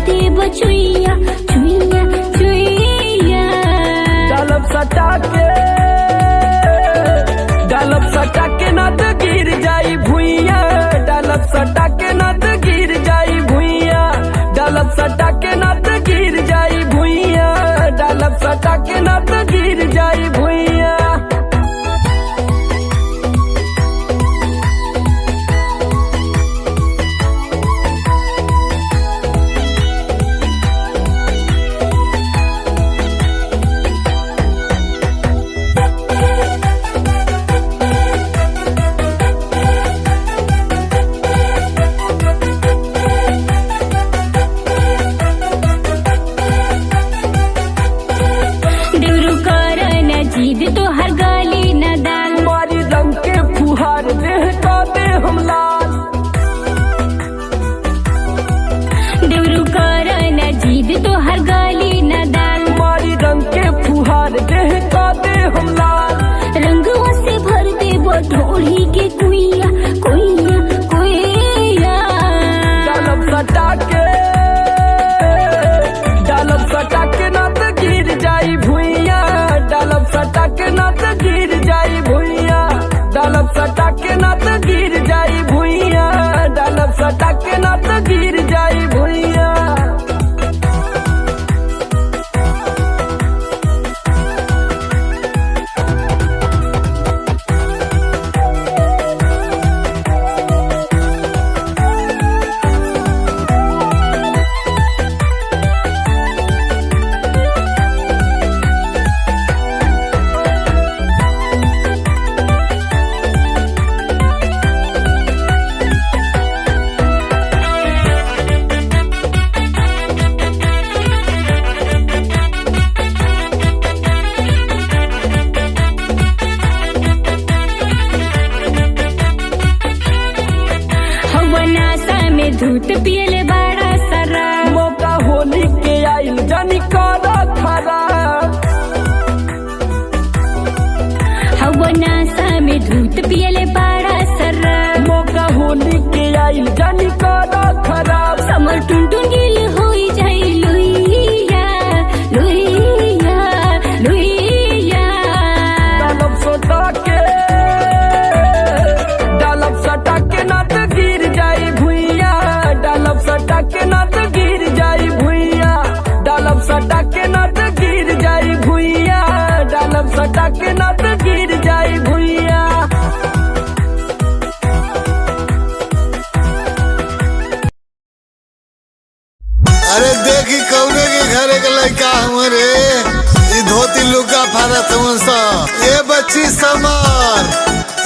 दे बचुइया चुइया चुइया। डालब सटा के ना तो गिर जाई भुइया, डालब सटा के ना तो गिर जाई भुइया, डालब सटा के ना तो गिर जाई भुइया, डालब सटा के ना तो गिर जाई भुइया। तो हर गाली न डाल, मारी रंग के फुहार देह का दे हम लाल। देवरू कर न जीद तो हर गाली न डाल, मारी रंग के फुहार देह का दे हम लाल। रंगवा से भर दे ढोली के कुइया कुइया कुइया। डालब सटा के ना तो गिर जाई भुइया, डालब सटा के ना तो गिर जाई भुइया, डालब सटा के ना तो गिर जाई भुइया, डालब सटा के ना तो गिर जाई भुइया। धूत पियले बड़ा सरा, मौका होली के आइल जानी कारा खराब। हवनासा में धूत पियले बड़ा सरा, मौका होली के आइल जानी कारा खराब। समर टुनटुन गिल होई जाई लुइया लुइया लुइया। डालब सटा के ना तो गिर जाई भुइया, डालब सटा के ना तो गिर जाई भुइया, डालब सटा के ना तो गिर जाई भुइया, डालब सटा के ना तो गिर जाई भुइया। अरे देखी कौने के घरे के लड़का हमारे धोती लुका फारत सा। ए बच्ची समार,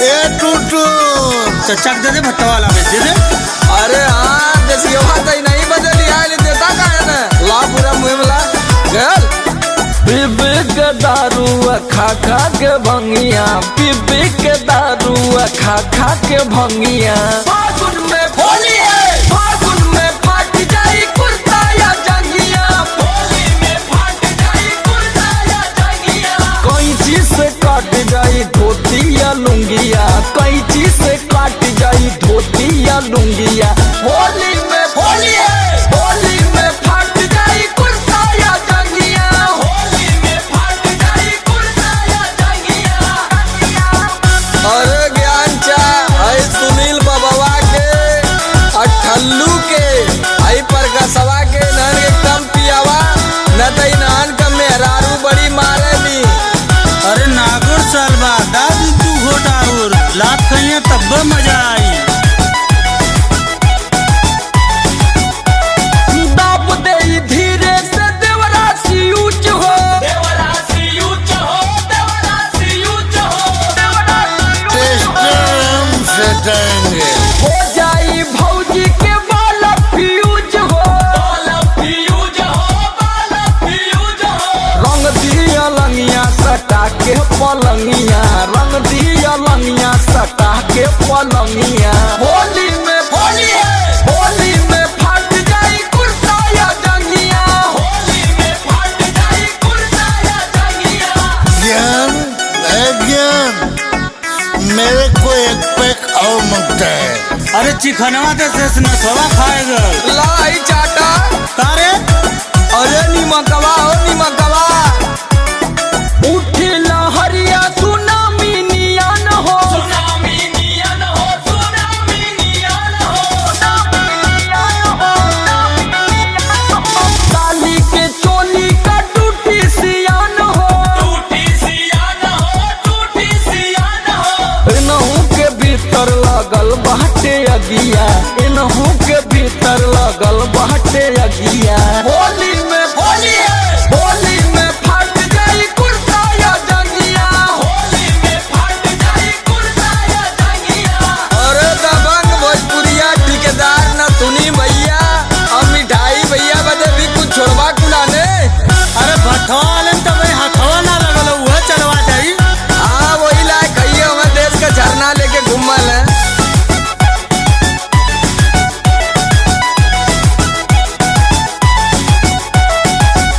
ए टूटून चक दे दे भट्टा वाला में दे दे। अरे हाँ जैसी बात ही नहीं बदली आयल देता का है ना ला पूरा मुँह में ला गल। पीपी के दारू खा खा के भंगिया, पीपी के दारू खा खा के भंगिया। फागुन में होली है, फागुन में फाट जाई कुर्ता या जंगिया, होली में फाट जाई कुर्ता या जंगिया। कैंची से काट जाई धोती या लुंगिया, कैंची से काट जाई धोती या लुंगिया। होली में होली है, होली में फाट जाई कुर्ता या जंगिया, होली में फाट जाई कुर्ता या जंगिया। अरे ज्ञान चा आई सुनील बाबा के अठल्लू के आई प्रकाशवा के नहन के कम पियावा न तई नहन का मेहरारू बड़ी मारेली। अरे नागुर सालबा दादी तू घोटाउर लात कहिए तब मजा आई। दाब दे धीरे से देवरा सियूच हो, देवरा सियूच हो, देवरा सियूच हो, देवरा टेस्टर हम सटाएंगे। हो जाई भौजी के बाल फ्यूज हो, बाल फ्यूज हो, बाल फ्यूज हो। रंग दिया लंगिया सटा के पलंगिया, रंग दिया लंगिया सटा के पलंगिया। होली में होली है, होली में फाट जाई कुर्ता या जंगिया, होली में फाट जाई कुर्ता या जंगिया। ज्ञान है ज्ञान, मेरे को एक पैक और मांगता है। अरे चिकनवा तो शेष न थोड़ा खाएगा। लाई चाटा तारे बाटे अगिया होली में फट जाई कुर्ता या जंगिया होली में फट जाई कुर्ता या जंगिया। अरे दबंग भोजपुरिया ठेकेदार न सुनी भैया अब मिठाई भैया बदे भी कुछ छोड़वा कुलाने। अरे भटवाले तो भाई हथवा ना लगल वह चलवा जाई। हाँ वही लायक कहिए हमें देश का झरना लेके घूमल है।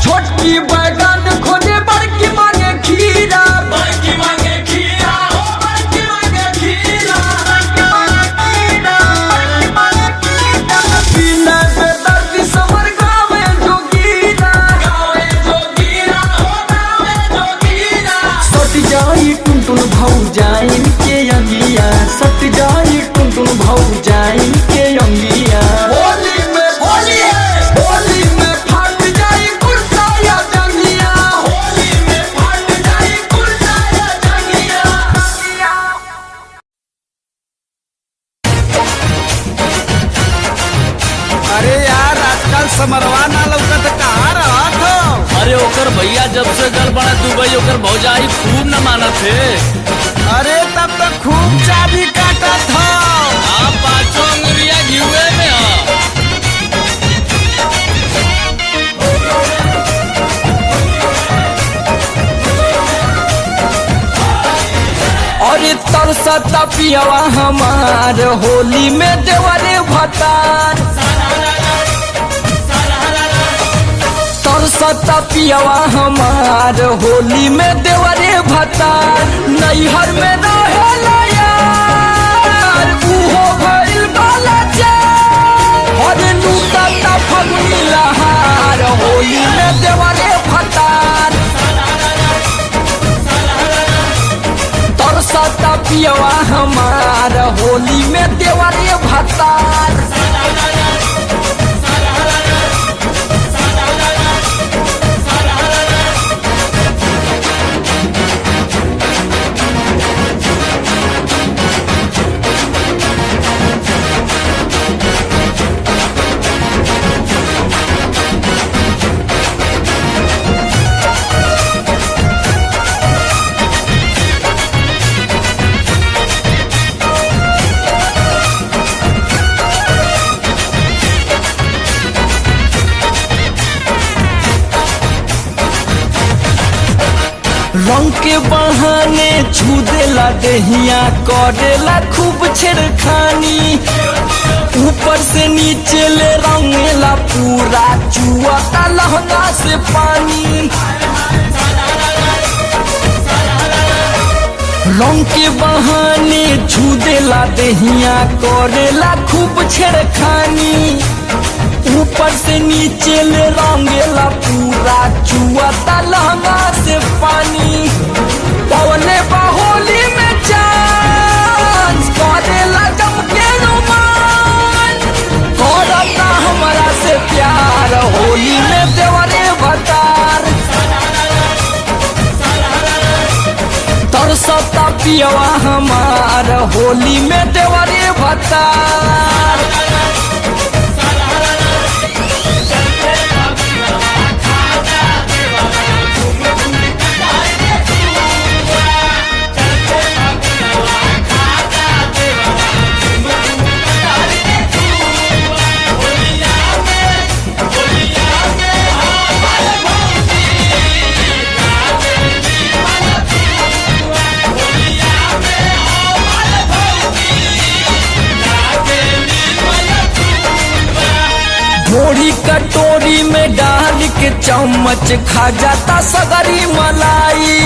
छोटकी बैगन खोजे बड़की मांगे खीरा बड़की मांगे खीरा हो बड़की मांगे खीरा बड़की मांगे खीरा बिना बेदर्दी समर गावे जोगीरा हो गावे जोगीरा। सट जाई टुनटुन भौ जाइन के अंगिया सट जाई टुनटुन भौ जाइन के अंगिया। होली में फट जाई कुर्ता या जंगिया होली में फट जाई कुर्ता या जंगिया। अरे यार आजकल समरवा ना लौकत कहाँ रहत हो? अरे ओकर भैया जब से गल बड़ा दुबई ओकर भौजाई खूब न मानत है। अरे तब तो खूब चाबी काटत हो। आप पाँचों अंगुरिया घिउए में हो। अरे तरसता पियवा हमार होली में देवरे भतार तरसता पियवा हमार होली में देवरे भतार नैहर में रहेला यार उहो भइल बाला चार अरे लूटता फगुनी लहार होली में देवरे भतार तरसता पियवा हमार होली में देवरे भतार। रंग के बहाने छू देला दहिया करेला खूब छेड़खानी ऊपर से नीचे ले रंगेला पूरा चुआता लहंगा से पानी। रंग के बहाने छू देला दहिया करेला खूब छेड़खानी ऊपर से नीचे ले रंगेला पूरा चुआता लहंगा से पानी। पवने बाहोली में चांस करेला जम के रोमान करता हमारा से प्यार होली में देवरे भतार तरसता पियवा हमार होली में देवरे भतार। घोड़ी कटोरी में डाल के चम्मच खा जाता सगरी मलाई।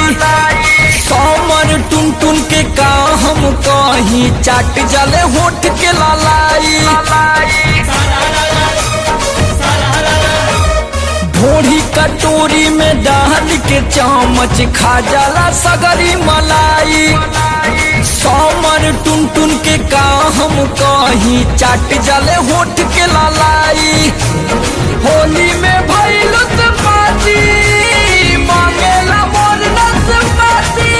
समर टुन टुन के का हम कहीं चाट जले होठ के लालाई। घोड़ी कटोरी में डाल के चम्मच खा जाला सगरी मलाई। समर टुन टुन के का हम कहीं चाट जले होठ के लालाई। होली में भइलुत पाती मांगेला मोर नसपाती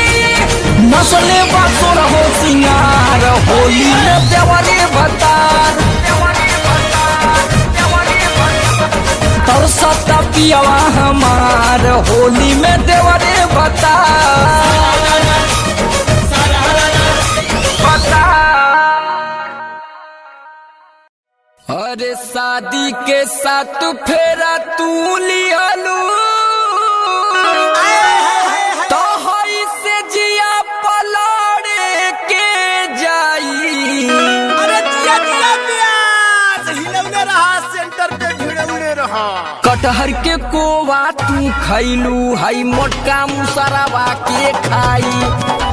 नसले बासुर हो सिंगार होली में देवरे भतार। सता पियावा हमार होली में देवरे बता अरे शादी के साथ फेरा तू लियालू तो हई से जिया पलाड़े के जाई। अरे जिया जिया प्यास हिलौने रहा सेंटर पे भिड़ौने रहा। कटहर के कोवा तू खैलू हई मोटका मुसरावा के खाई।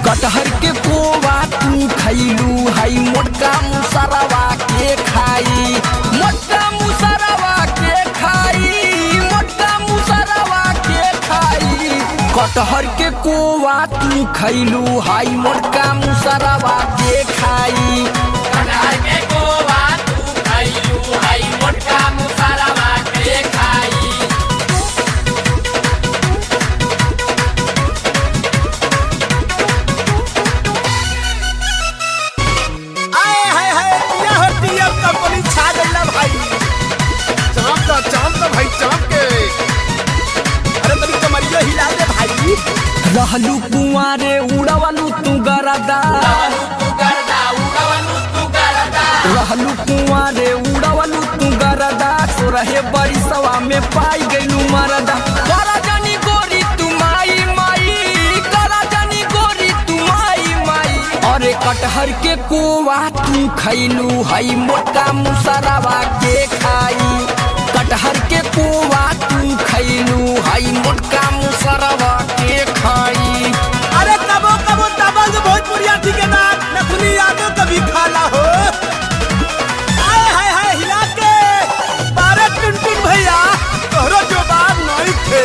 कटहर के कोवा तू खैलू हई मोटका मुसरावा के खाई। मोटका मुसरावा के खाई। मोटका मुसरावा के खाई। कटहर के कोवा तू खैलू हई मोटका मुसरावा के खाई। कटहर के कोवा तू खइलू हई मोटका मुसरावा के खाई। आए हाय हाय क्या होती है कंपनी छा गइला भाई। चांप तो भाई चांप के। अरे तनी कमरिया हिला दे भाई। रहलू कुंवारे उड़वलू तू गरदा। रहलू कुंवारे उड़वलू तू गरदा। सो रहे बरिसवा में पाई गइलू मरदा। करा जानी गोरी तू माई माई। करा जानी गोरी तू माई माई। अरे कटहर के कोवा तू खैलू हई मोटका मुसरावा के खाई। कटहर के कोवा तू खैलू हई मोटका मुसरावा के खाई। अरे कबो कबो दबंग भोजपुरिया ठिकेदार नथुनी यादव कभी खाला हो। आए हाय हाय हिला के बारे टुनटुन भैया तोहरो जवाब नहीं थे।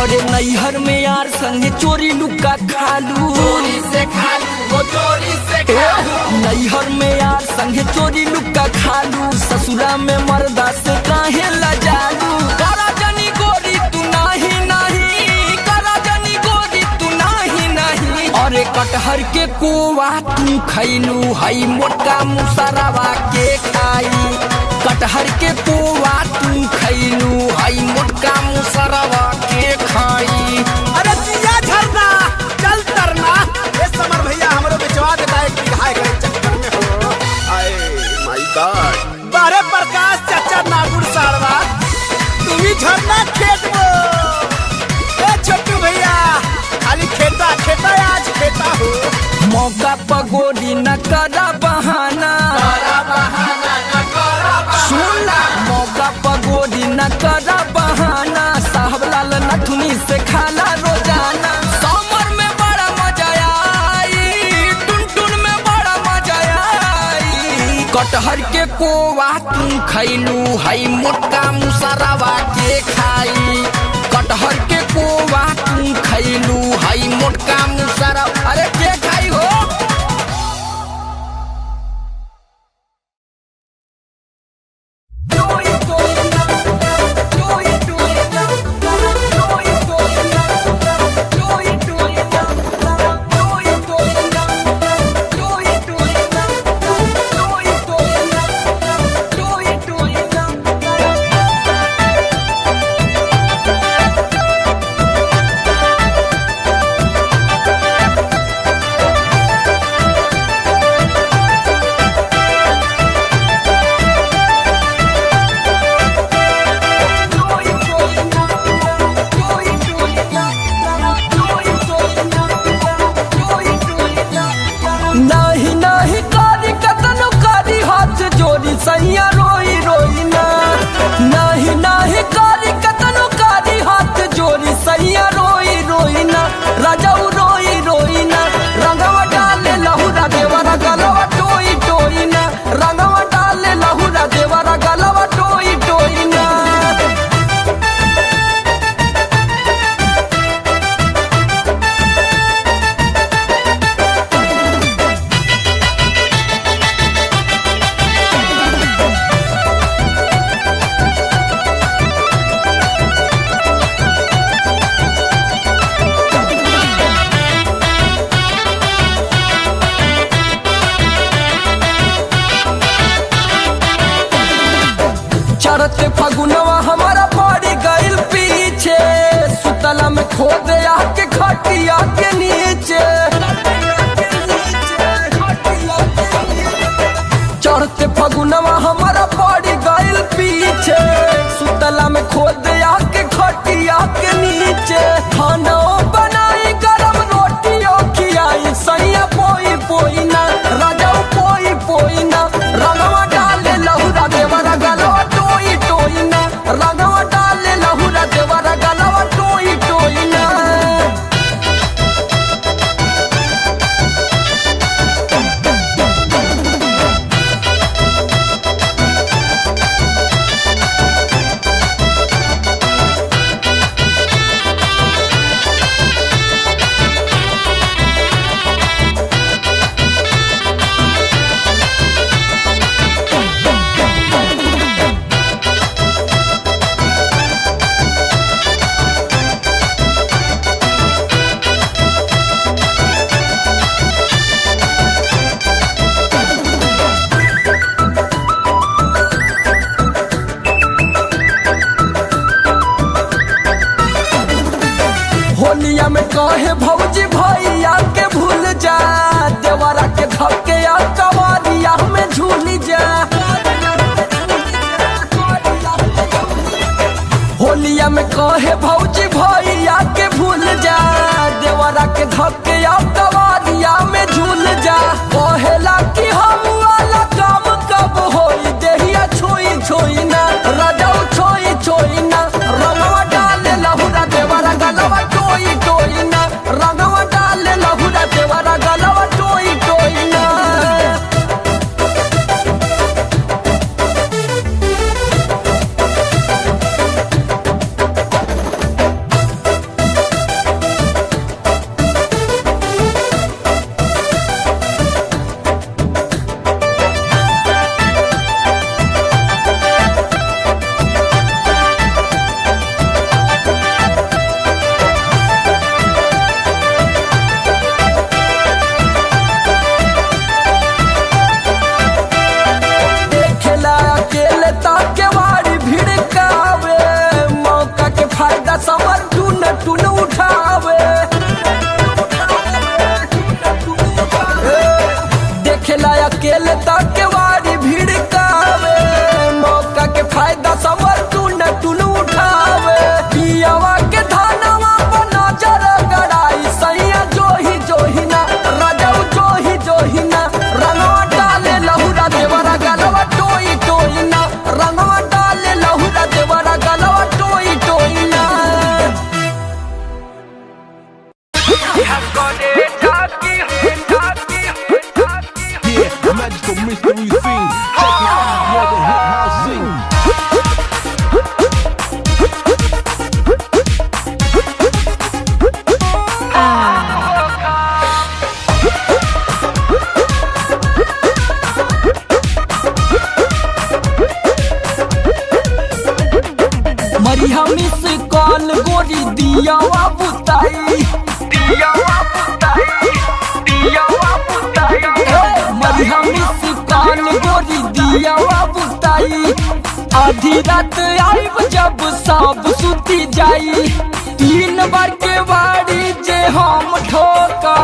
अरे नैहर में यार संगे चोरी लुका खालू। चोरी से खालू वो चोरी से खालू। नैहर में यार संगे चोरी लुका खालू। ससुरा में मर्दा से काहे लजालू। करा जानी गोरी तू नाही नाही। करा जानी गोरी तू नाही नाही। अरे कटहर के कोवा तू खैलू हई मोटका मुसरावा के खाई। कटहर के कोवा तू खैलू हई मोटका मुसरावा के खाई। अरे जिया झरना चल तरना। ये समर भैया हमरो बेचवा देता है कि हाय करे चक्कर में हो। आए माय गॉड बारे प्रकाश चाचा नागुर सारवा तुम ही झरना खेत वो। ए छोटू भैया खाली खेता खेता आज खेता हो। मौका पगोरी न करा बहाना। सुनला मौका पगोरी न करा बहाना। साहबलाल नथुनी से खाला रोजाना। समर में बड़ा मजा आई। टुनटुन में बड़ा मजा आई। कटहर के कोवा तू खैलू हई मोटका मुसरावा के खाई। कटहर के कोवा तू खैलू हई मोटका मुसरा। अरे के खाई हो। सैया रोई रोई ना। नहीं नहीं कारी कतनो कारी हाथ जोड़ी। सैया रोई रोई ना। राजाऊ रोई रोई ना। रंगवा डाले लहुरा देवरा गलवा टोई टोई ना। रंगवा डाले लहुरा देवरा गलवा टोई टोई ना। चढ़ते फगुनवा हमारा पड़ गइल पीछे, सुतला में खो दे आके खटिया के नीचे। चढ़ते फगुनवा हमारा पड़ गइल पीछे, सुतला में खो दे आके खटिया के नीचे। खाना बनाई गरम रोटियों खियाई, सैया पोई पोई ना राजा पोई पोई ना। रंगवा डाले लहुरा देवरा गलवा टोई टोई ना, रंगवा डाले लहुरा देवरा गलवा टोई टोई ना। होलिया में कहे भौजी भैया के भूल जा, देवरा के धक्के या कवारिया में झूल जा। होलिया में कहे भौजी भैया के भूल जा, देवरा के धक्के या कवारिया में झूल जा। कहेला कि हम वाला काम कब होई, देहिया छोई छोई ना राजा छोई छोई ना। रंगवा डाले लहुरा देवरा गलवा टोई टोई ना, रंगवा डाले लहुरा देवरा गलवा टोई टोई ना। देखेला अकेले ताके वारी भिड़कावे, मौका के फायदा समर टून टून उठावे। देखेला अकेले ताके वारी भिड़कावे, मौका के फायदा समर टून टून उठावे। पियावा के धानवा पर नजर गड़ाई, सैया जोही जोही ना राजा जोही जोही ना। रंगवा डाले लहुरा देवरा गलवा टोई टोई ना, रंगवा डाले लहुरा देवरा गलवा टोई टोई ना। Yeah, magical mystery scene. Check it out, where the hip house sing. मरिया मिस कॉल गोरी दिया बुताई, दिया बुताई, दिया बुताई। मरिया मिस कॉल गोरी दिया बुताई। आधी रात आईब जब सब सुती जाई, 3 बार के वाड़ी जे हम ठोका।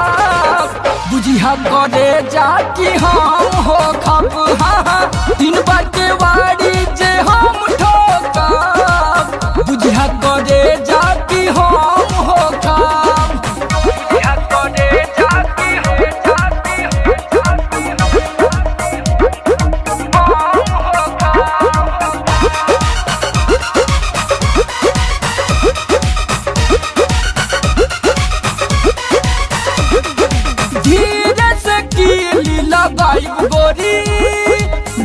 बुझिया करे जाकी हम हो खप, हाँ 3 बार के वाड़ी जे हम ठोका। बुझिया करे जाकी हम हो काम, बुझिया करे जाकी हम हो काम। धीरे से कीली लगाई गोरी,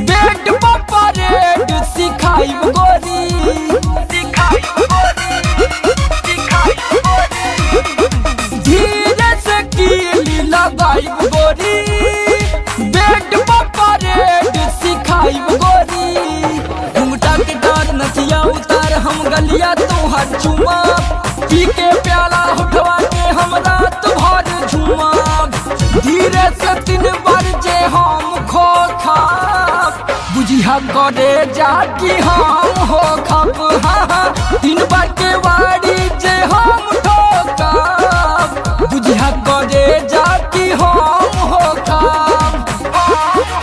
बेड पर परेड सिखाई गोरी, सिखाई गोरी, सिखाई गोरी। धीरे से कीली लगाई गोरी, बेड पर परेड सिखाई गोरी। घुंघटा के डार नचिया उतार हम गलिया तोहर चुमा, पी के प्याला उठवा के हम रात भर झुमा। धीरे से 3 बार जे हम खो खा, बुझिया बुझिया करे जाकी हम हो खप दिन बार के वाड़ी जे हम ठोकब बुझिया करे जाकी हम हो खप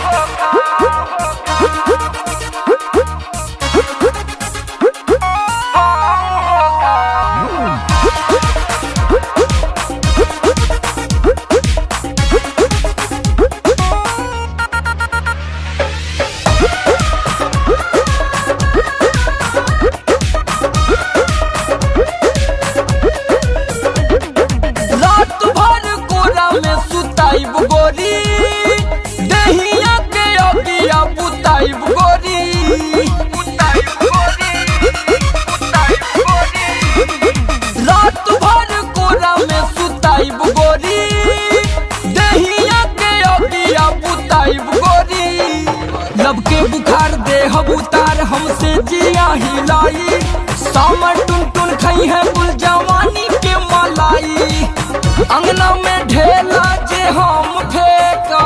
गोरी दहिया के अबिया बुताइब गोरी रात भर कोरा में सुताइब गोरी दहिया के अबिया बुताइब गोरी लब के बुखार देह उतार हमसे जिया हिलाई सामर टुन टुन खई है बुल जवानी के मलाई अंगना में ढेला जे हम फेंका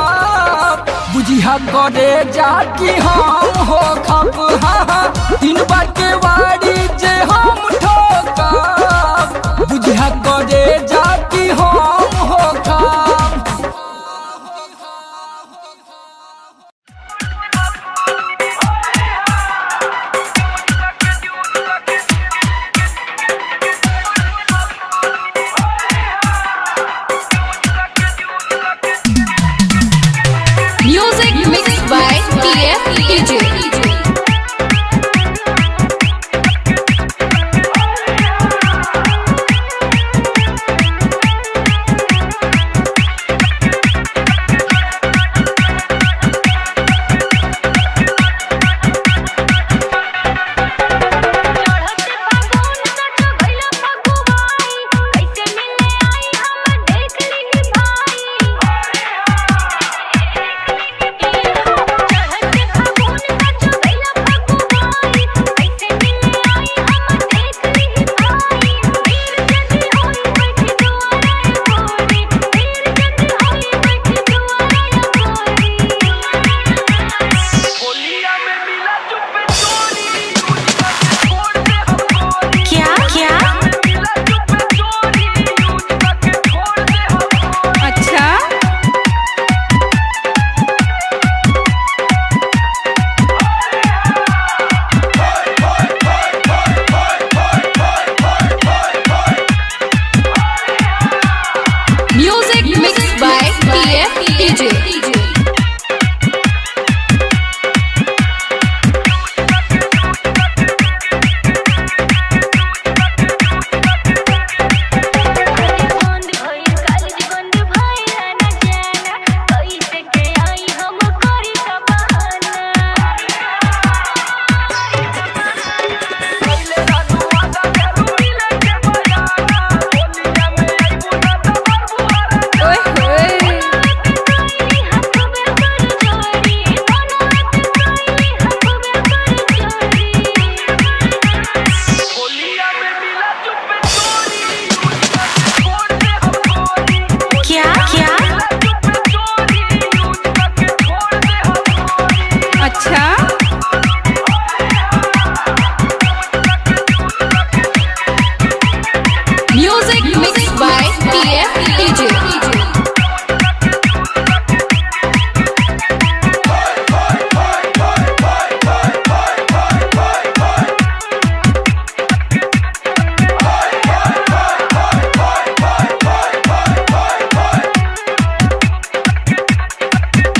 बुझिया करे जाकी हम हो खप दिन बार के वाड़ी जे हम ठोका बुझिया करे जाकी हम हो खप Music mixed by TF DJ.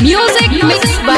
Music mixed by